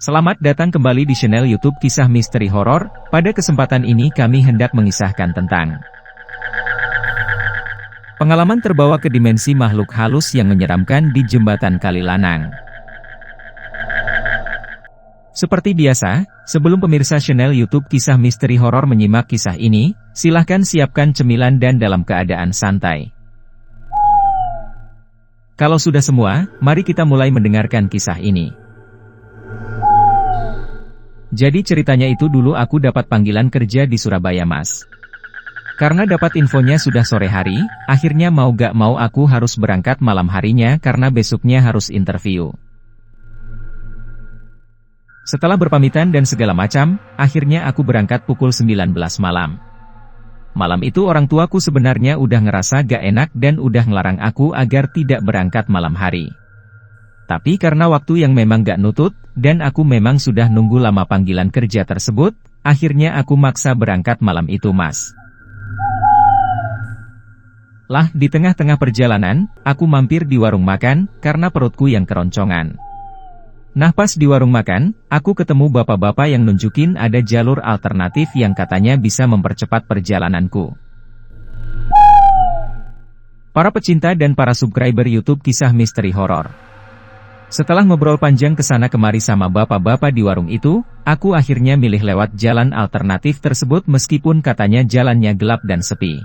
Selamat datang kembali di channel YouTube Kisah Misteri Horor. Pada kesempatan ini kami hendak mengisahkan tentang pengalaman terbawa ke dimensi makhluk halus yang menyeramkan di Jembatan Kalilanang. Seperti biasa, sebelum pemirsa channel YouTube Kisah Misteri Horor menyimak kisah ini, silahkan siapkan cemilan dan dalam keadaan santai. Kalau sudah semua, mari kita mulai mendengarkan kisah ini. Jadi ceritanya itu dulu aku dapat panggilan kerja di Surabaya, Mas. Karena dapat infonya sudah sore hari, akhirnya mau gak mau aku harus berangkat malam harinya karena besoknya harus interview. Setelah berpamitan dan segala macam, akhirnya aku berangkat pukul 19 malam. Malam itu orang tuaku sebenarnya udah ngerasa gak enak dan udah ngelarang aku agar tidak berangkat malam hari. Tapi karena waktu yang memang gak nutut, dan aku memang sudah nunggu lama panggilan kerja tersebut, akhirnya aku maksa berangkat malam itu, Mas. Lah, di tengah-tengah perjalanan, aku mampir di warung makan, karena perutku yang keroncongan. Nah pas di warung makan, aku ketemu bapak-bapak yang nunjukin ada jalur alternatif yang katanya bisa mempercepat perjalananku. Para pecinta dan para subscriber YouTube Kisah Misteri Horor. Setelah ngobrol panjang kesana kemari sama bapak-bapak di warung itu, aku akhirnya milih lewat jalan alternatif tersebut meskipun katanya jalannya gelap dan sepi.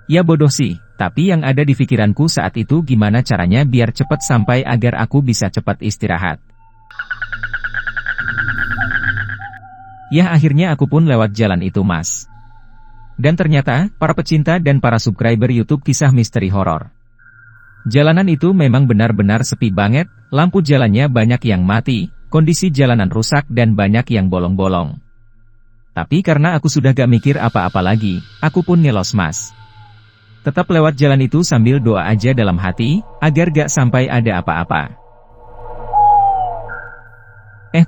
Ya bodoh sih, tapi yang ada di pikiranku saat itu gimana caranya biar cepat sampai agar aku bisa cepat istirahat. Ya akhirnya aku pun lewat jalan itu, Mas. Dan ternyata, para pecinta dan para subscriber YouTube Kisah Misteri Horor. Jalanan itu memang benar-benar sepi banget, lampu jalannya banyak yang mati, kondisi jalanan rusak dan banyak yang bolong-bolong. Tapi karena aku sudah gak mikir apa-apa lagi, aku pun ngelos, Mas. Tetap lewat jalan itu sambil doa aja dalam hati, agar gak sampai ada apa-apa.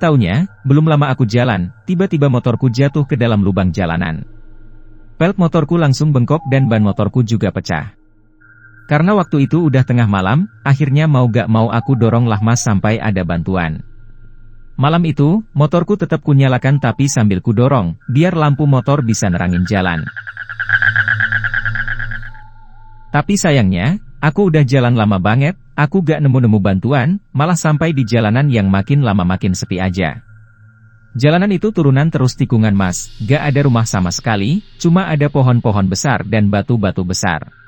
Taunya, belum lama aku jalan, tiba-tiba motorku jatuh ke dalam lubang jalanan. Pelek motorku langsung bengkok dan ban motorku juga pecah. Karena waktu itu udah tengah malam, akhirnya mau gak mau aku doronglah Mas sampai ada bantuan. Malam itu, motorku tetap kunyalakan tapi sambil kudorong, biar lampu motor bisa nerangin jalan. Tapi sayangnya, aku udah jalan lama banget, aku gak nemu-nemu bantuan, malah sampai di jalanan yang makin lama makin sepi aja. Jalanan itu turunan terus tikungan, Mas, gak ada rumah sama sekali, cuma ada pohon-pohon besar dan batu-batu besar.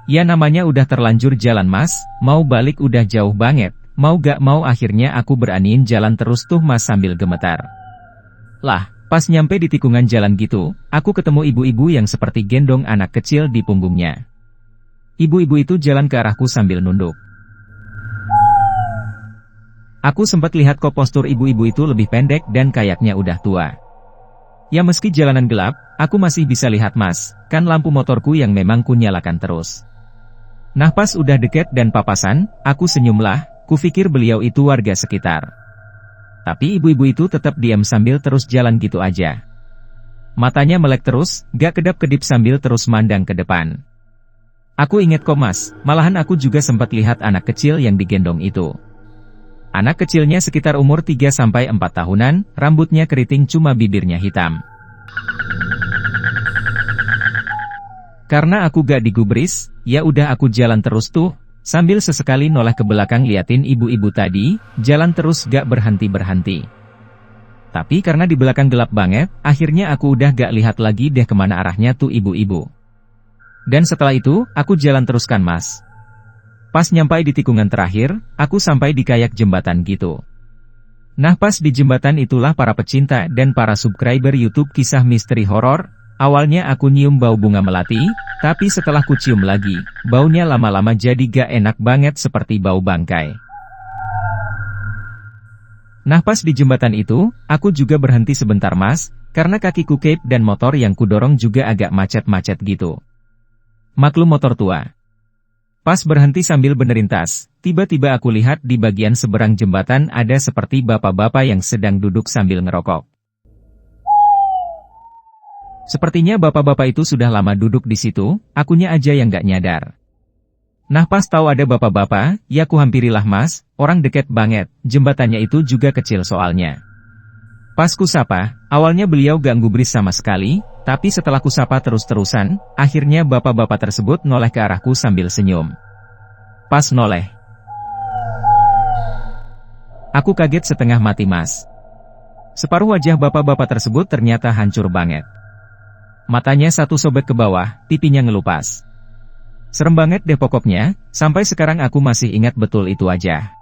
Ya namanya udah terlanjur jalan, Mas, mau balik udah jauh banget, mau gak mau akhirnya aku beraniin jalan terus tuh, Mas, sambil gemetar. Lah, pas nyampe di tikungan jalan gitu, aku ketemu ibu-ibu yang seperti gendong anak kecil di punggungnya. Ibu-ibu itu jalan ke arahku sambil nunduk. Aku sempat lihat kok postur ibu-ibu itu lebih pendek dan kayaknya udah tua. Ya meski jalanan gelap, aku masih bisa lihat, Mas, kan lampu motorku yang memang kunyalakan terus. Nah pas udah deket dan papasan, aku senyumlah, kupikir beliau itu warga sekitar. Tapi ibu-ibu itu tetap diam sambil terus jalan gitu aja. Matanya melek terus, gak kedap-kedip sambil terus mandang ke depan. Aku inget kok, Mas, malahan aku juga sempat lihat anak kecil yang digendong itu. Anak kecilnya sekitar umur 3-4 tahunan, rambutnya keriting cuma bibirnya hitam. Karena aku gak digubris, ya udah aku jalan terus tuh, sambil sesekali noleh ke belakang liatin ibu-ibu tadi, jalan terus gak berhenti-berhenti. Tapi karena di belakang gelap banget, akhirnya aku udah gak lihat lagi deh kemana arahnya tuh ibu-ibu. Dan setelah itu, aku jalan teruskan, Mas. Pas nyampai di tikungan terakhir, aku sampai di kayak jembatan gitu. Nah pas di jembatan itulah para pecinta dan para subscriber YouTube Kisah Misteri Horor. Awalnya aku nyium bau bunga melati, tapi setelah kucium lagi, baunya lama-lama jadi gak enak banget seperti bau bangkai. Nah pas di jembatan itu, aku juga berhenti sebentar, Mas, karena kakiku cape dan motor yang kudorong juga agak macet-macet gitu. Maklum motor tua. Pas berhenti sambil benerin tas, tiba-tiba aku lihat di bagian seberang jembatan ada seperti bapak-bapak yang sedang duduk sambil ngerokok. Sepertinya bapak-bapak itu sudah lama duduk di situ, akunya aja yang gak nyadar. Nah pas tahu ada bapak-bapak, ya ku hampirilah mas, orang deket banget, jembatannya itu juga kecil soalnya. Pas ku sapa, awalnya beliau gak gubris sama sekali, tapi setelah ku sapa terus-terusan, akhirnya bapak-bapak tersebut noleh ke arahku sambil senyum. Pas noleh, aku kaget setengah mati mas. Separuh wajah bapak-bapak tersebut ternyata hancur banget. Matanya satu sobek ke bawah, pipinya ngelupas. Serem banget deh pokoknya, sampai sekarang aku masih ingat betul itu aja.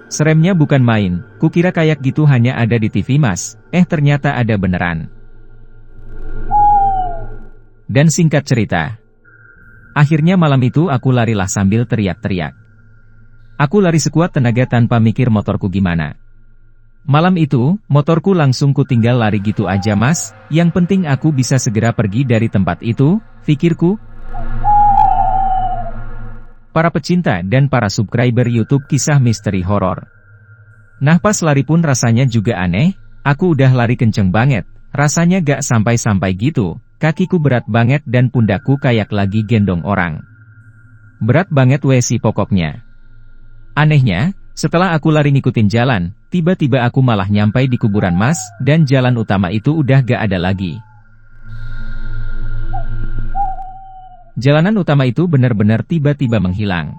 Seremnya bukan main, kukira kayak gitu hanya ada di TV mas, ternyata ada beneran. Dan singkat cerita, akhirnya malam itu aku larilah sambil teriak-teriak. Aku lari sekuat tenaga tanpa mikir motorku gimana. Malam itu, motorku langsung kutinggal lari gitu aja mas, yang penting aku bisa segera pergi dari tempat itu, pikirku. Para pecinta dan para subscriber YouTube kisah misteri horor. Nah pas lari pun rasanya juga aneh, aku udah lari kenceng banget, rasanya gak sampai-sampai gitu, kakiku berat banget dan pundakku kayak lagi gendong orang. Berat banget wesi pokoknya. Anehnya, setelah aku lari ngikutin jalan, tiba-tiba aku malah nyampai di kuburan mas, dan jalan utama itu udah gak ada lagi. Jalanan utama itu benar-benar tiba-tiba menghilang.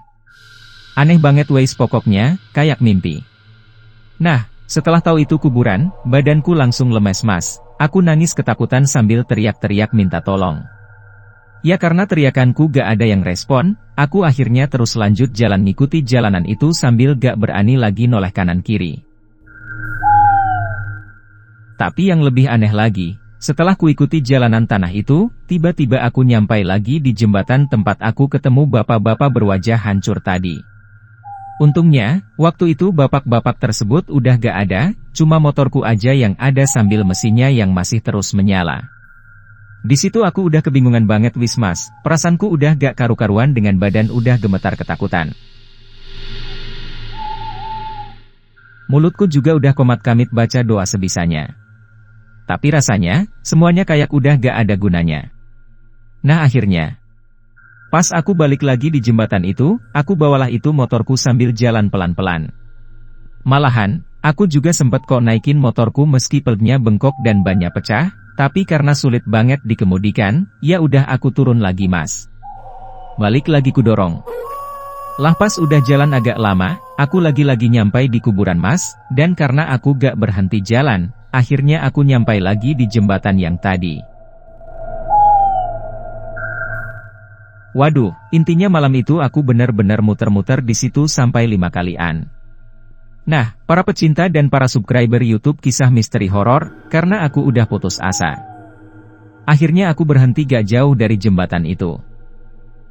Aneh banget wes pokoknya, kayak mimpi. Nah, setelah tahu itu kuburan, badanku langsung lemes mas. Aku nangis ketakutan sambil teriak-teriak minta tolong. Ya karena teriakanku gak ada yang respon, aku akhirnya terus lanjut jalan ngikuti jalanan itu sambil gak berani lagi noleh kanan kiri. Tapi yang lebih aneh lagi, setelah kuikuti jalanan tanah itu, tiba-tiba aku nyampai lagi di jembatan tempat aku ketemu bapak-bapak berwajah hancur tadi. Untungnya, waktu itu bapak-bapak tersebut udah gak ada, cuma motorku aja yang ada sambil mesinnya yang masih terus menyala. Di situ aku udah kebingungan banget wis mas, perasaanku udah gak karu-karuan dengan badan udah gemetar ketakutan. Mulutku juga udah komat-kamit baca doa sebisanya. Tapi rasanya, semuanya kayak udah gak ada gunanya. Nah akhirnya, pas aku balik lagi di jembatan itu, aku bawalah itu motorku sambil jalan pelan-pelan. Malahan, aku juga sempet kok naikin motorku meski pelnya bengkok dan bannya pecah, tapi karena sulit banget dikemudikan, ya udah aku turun lagi mas. Balik lagi ku dorong. Lah pas udah jalan agak lama, aku lagi-lagi nyampai di kuburan mas, dan karena aku gak berhenti jalan, akhirnya aku nyampai lagi di jembatan yang tadi. Waduh, intinya malam itu aku benar-benar muter-muter di situ sampai 5 kalian. Nah, para pecinta dan para subscriber YouTube kisah misteri horor, karena aku udah putus asa. Akhirnya aku berhenti gak jauh dari jembatan itu.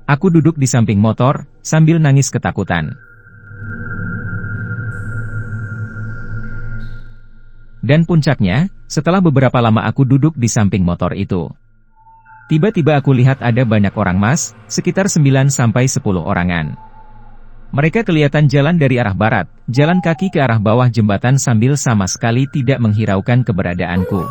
Aku duduk di samping motor, sambil nangis ketakutan. Dan puncaknya, setelah beberapa lama aku duduk di samping motor itu, tiba-tiba aku lihat ada banyak orang mas, sekitar 9-10 orangan. Mereka kelihatan jalan dari arah barat, jalan kaki ke arah bawah jembatan sambil sama sekali tidak menghiraukan keberadaanku.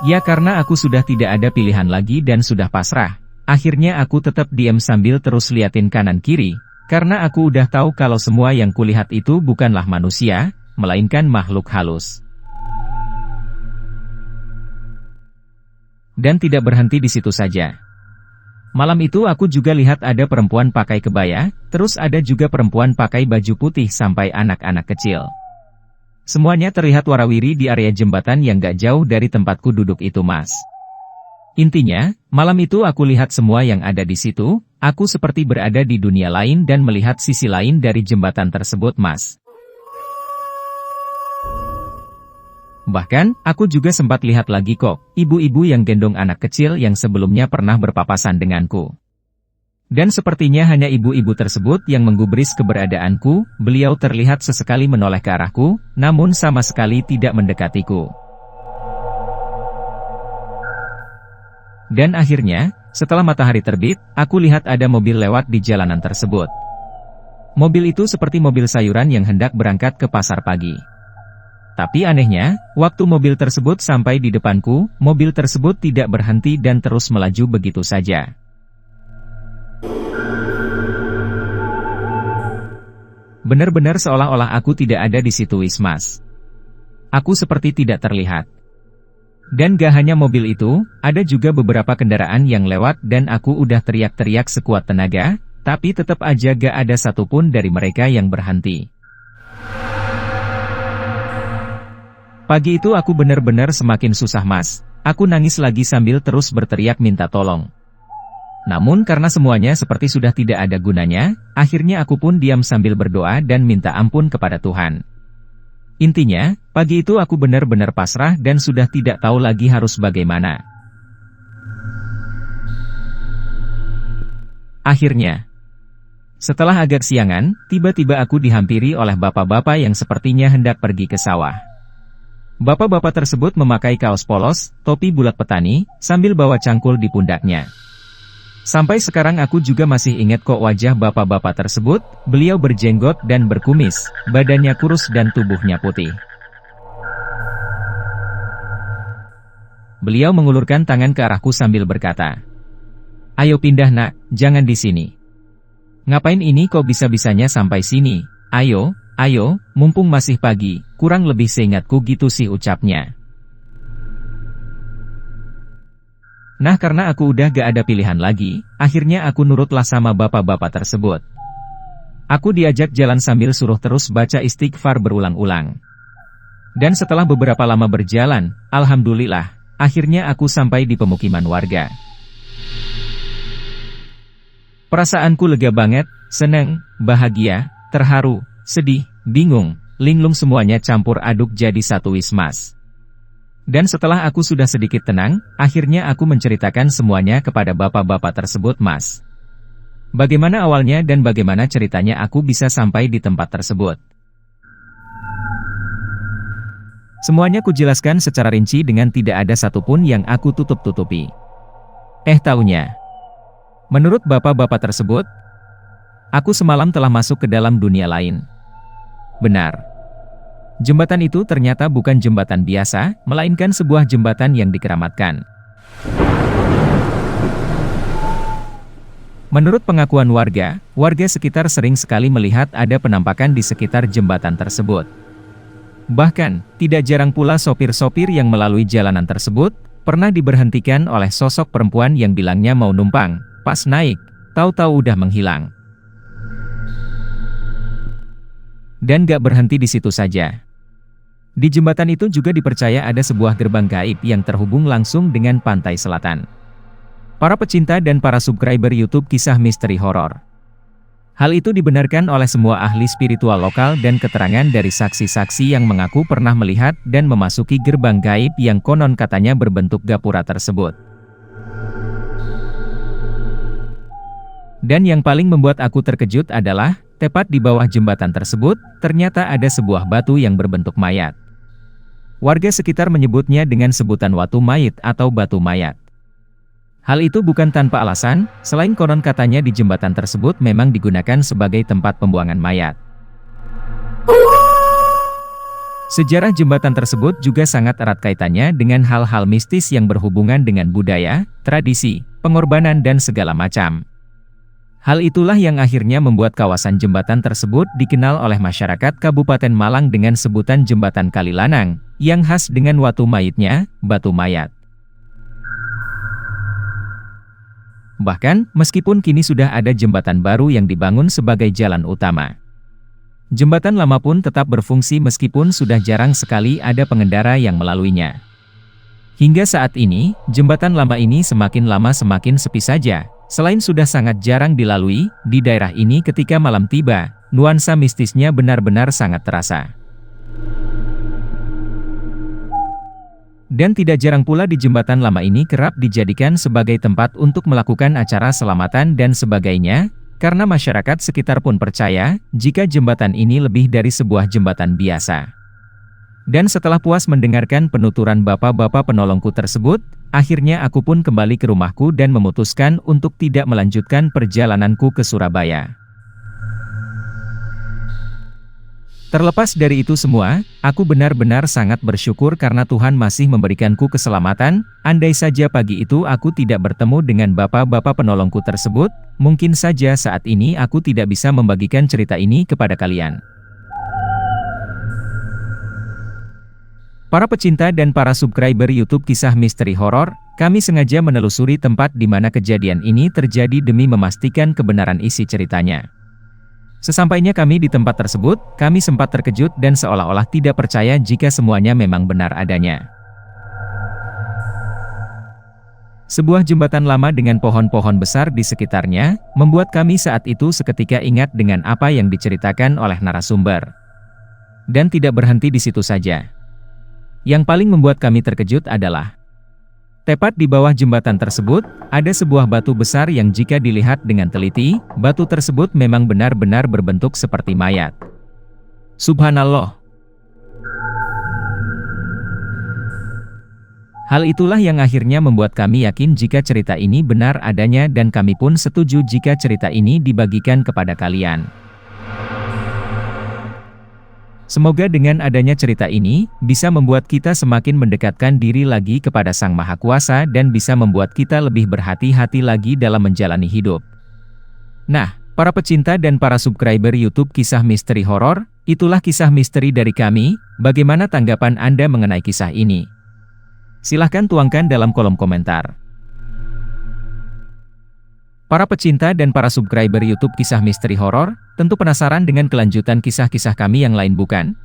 Ya karena aku sudah tidak ada pilihan lagi dan sudah pasrah, akhirnya aku tetap diam sambil terus liatin kanan kiri, karena aku udah tahu kalau semua yang kulihat itu bukanlah manusia, melainkan makhluk halus. Dan tidak berhenti di situ saja. Malam itu aku juga lihat ada perempuan pakai kebaya, terus ada juga perempuan pakai baju putih sampai anak-anak kecil. Semuanya terlihat warawiri di area jembatan yang gak jauh dari tempatku duduk itu mas. Intinya, malam itu aku lihat semua yang ada di situ, aku seperti berada di dunia lain dan melihat sisi lain dari jembatan tersebut mas. Bahkan, aku juga sempat lihat lagi kok, ibu-ibu yang gendong anak kecil yang sebelumnya pernah berpapasan denganku. Dan sepertinya hanya ibu-ibu tersebut yang menggubris keberadaanku, beliau terlihat sesekali menoleh ke arahku, namun sama sekali tidak mendekatiku. Dan akhirnya, setelah matahari terbit, aku lihat ada mobil lewat di jalanan tersebut. Mobil itu seperti mobil sayuran yang hendak berangkat ke pasar pagi. Tapi anehnya, waktu mobil tersebut sampai di depanku, mobil tersebut tidak berhenti dan terus melaju begitu saja. Benar-benar seolah-olah aku tidak ada di situ Wismas. Aku seperti tidak terlihat. Dan gak hanya mobil itu, ada juga beberapa kendaraan yang lewat dan aku udah teriak-teriak sekuat tenaga, tapi tetap aja gak ada satupun dari mereka yang berhenti. Pagi itu aku benar-benar semakin susah Mas. Aku nangis lagi sambil terus berteriak minta tolong. Namun karena semuanya seperti sudah tidak ada gunanya, akhirnya aku pun diam sambil berdoa dan minta ampun kepada Tuhan. Intinya, pagi itu aku benar-benar pasrah dan sudah tidak tahu lagi harus bagaimana. Akhirnya, setelah agak siangan, tiba-tiba aku dihampiri oleh bapak-bapak yang sepertinya hendak pergi ke sawah. Bapak-bapak tersebut memakai kaos polos, topi bulat petani, sambil bawa cangkul di pundaknya. Sampai sekarang aku juga masih ingat kok wajah bapak-bapak tersebut, beliau berjenggot dan berkumis, badannya kurus dan tubuhnya putih. Beliau mengulurkan tangan ke arahku sambil berkata, "Ayo pindah nak, jangan di sini. Ngapain ini kok bisa-bisanya sampai sini? Ayo, ayo, mumpung masih pagi," kurang lebih seingatku gitu sih ucapnya. Nah karena aku udah gak ada pilihan lagi, akhirnya aku nurutlah sama bapak-bapak tersebut. Aku diajak jalan sambil suruh terus baca istighfar berulang-ulang. Dan setelah beberapa lama berjalan, alhamdulillah, akhirnya aku sampai di pemukiman warga. Perasaanku lega banget, seneng, bahagia, terharu, sedih, bingung, linglung semuanya campur aduk jadi satu Wismas. Dan setelah aku sudah sedikit tenang, akhirnya aku menceritakan semuanya kepada bapak-bapak tersebut Mas. Bagaimana awalnya dan bagaimana ceritanya aku bisa sampai di tempat tersebut. Semuanya kujelaskan secara rinci dengan tidak ada satupun yang aku tutup-tutupi. Taunya, menurut bapak-bapak tersebut, aku semalam telah masuk ke dalam dunia lain. Benar. Jembatan itu ternyata bukan jembatan biasa, melainkan sebuah jembatan yang dikeramatkan. Menurut pengakuan warga sekitar sering sekali melihat ada penampakan di sekitar jembatan tersebut. Bahkan, tidak jarang pula sopir-sopir yang melalui jalanan tersebut, pernah diberhentikan oleh sosok perempuan yang bilangnya mau numpang, pas naik, tahu-tahu udah menghilang. Dan gak berhenti di situ saja. Di jembatan itu juga dipercaya ada sebuah gerbang gaib yang terhubung langsung dengan pantai selatan. Para pecinta dan para subscriber YouTube kisah misteri horor. Hal itu dibenarkan oleh semua ahli spiritual lokal dan keterangan dari saksi-saksi yang mengaku pernah melihat dan memasuki gerbang gaib yang konon katanya berbentuk gapura tersebut. Dan yang paling membuat aku terkejut adalah, tepat di bawah jembatan tersebut, ternyata ada sebuah batu yang berbentuk mayat. Warga sekitar menyebutnya dengan sebutan watu mayit atau batu mayat. Hal itu bukan tanpa alasan, selain konon katanya di jembatan tersebut memang digunakan sebagai tempat pembuangan mayat. Sejarah jembatan tersebut juga sangat erat kaitannya dengan hal-hal mistis yang berhubungan dengan budaya, tradisi, pengorbanan dan segala macam. Hal itulah yang akhirnya membuat kawasan jembatan tersebut dikenal oleh masyarakat Kabupaten Malang dengan sebutan Jembatan Kalilanang, yang khas dengan watu mayitnya, batu mayat. Bahkan, meskipun kini sudah ada jembatan baru yang dibangun sebagai jalan utama, jembatan lama pun tetap berfungsi meskipun sudah jarang sekali ada pengendara yang melaluinya. Hingga saat ini, jembatan lama ini semakin lama semakin sepi saja. Selain sudah sangat jarang dilalui, di daerah ini ketika malam tiba, nuansa mistisnya benar-benar sangat terasa. Dan tidak jarang pula di jembatan lama ini kerap dijadikan sebagai tempat untuk melakukan acara selamatan dan sebagainya, karena masyarakat sekitar pun percaya, jika jembatan ini lebih dari sebuah jembatan biasa. Dan setelah puas mendengarkan penuturan bapak-bapak penolongku tersebut, akhirnya aku pun kembali ke rumahku dan memutuskan untuk tidak melanjutkan perjalananku ke Surabaya. Terlepas dari itu semua, aku benar-benar sangat bersyukur karena Tuhan masih memberikanku keselamatan. Andai saja pagi itu aku tidak bertemu dengan bapak-bapak penolongku tersebut, mungkin saja saat ini aku tidak bisa membagikan cerita ini kepada kalian. Para pecinta dan para subscriber YouTube Kisah Misteri Horor, kami sengaja menelusuri tempat di mana kejadian ini terjadi demi memastikan kebenaran isi ceritanya. Sesampainya kami di tempat tersebut, kami sempat terkejut dan seolah-olah tidak percaya jika semuanya memang benar adanya. Sebuah jembatan lama dengan pohon-pohon besar di sekitarnya, membuat kami saat itu seketika ingat dengan apa yang diceritakan oleh narasumber. Dan tidak berhenti di situ saja. Yang paling membuat kami terkejut adalah tepat di bawah jembatan tersebut, ada sebuah batu besar yang jika dilihat dengan teliti, batu tersebut memang benar-benar berbentuk seperti mayat. Subhanallah. Hal itulah yang akhirnya membuat kami yakin jika cerita ini benar adanya dan kami pun setuju jika cerita ini dibagikan kepada kalian. Semoga dengan adanya cerita ini, bisa membuat kita semakin mendekatkan diri lagi kepada Sang Maha Kuasa dan bisa membuat kita lebih berhati-hati lagi dalam menjalani hidup. Nah, para pecinta dan para subscriber YouTube Kisah Misteri Horor, itulah kisah misteri dari kami. Bagaimana tanggapan Anda mengenai kisah ini? Silahkan tuangkan dalam kolom komentar. Para pecinta dan para subscriber YouTube Kisah Misteri Horor, tentu penasaran dengan kelanjutan kisah-kisah kami yang lain bukan?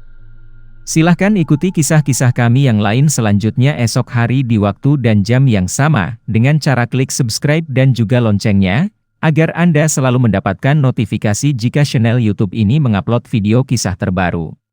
Silahkan ikuti kisah-kisah kami yang lain selanjutnya esok hari di waktu dan jam yang sama, dengan cara klik subscribe dan juga loncengnya, agar Anda selalu mendapatkan notifikasi jika channel YouTube ini mengupload video kisah terbaru.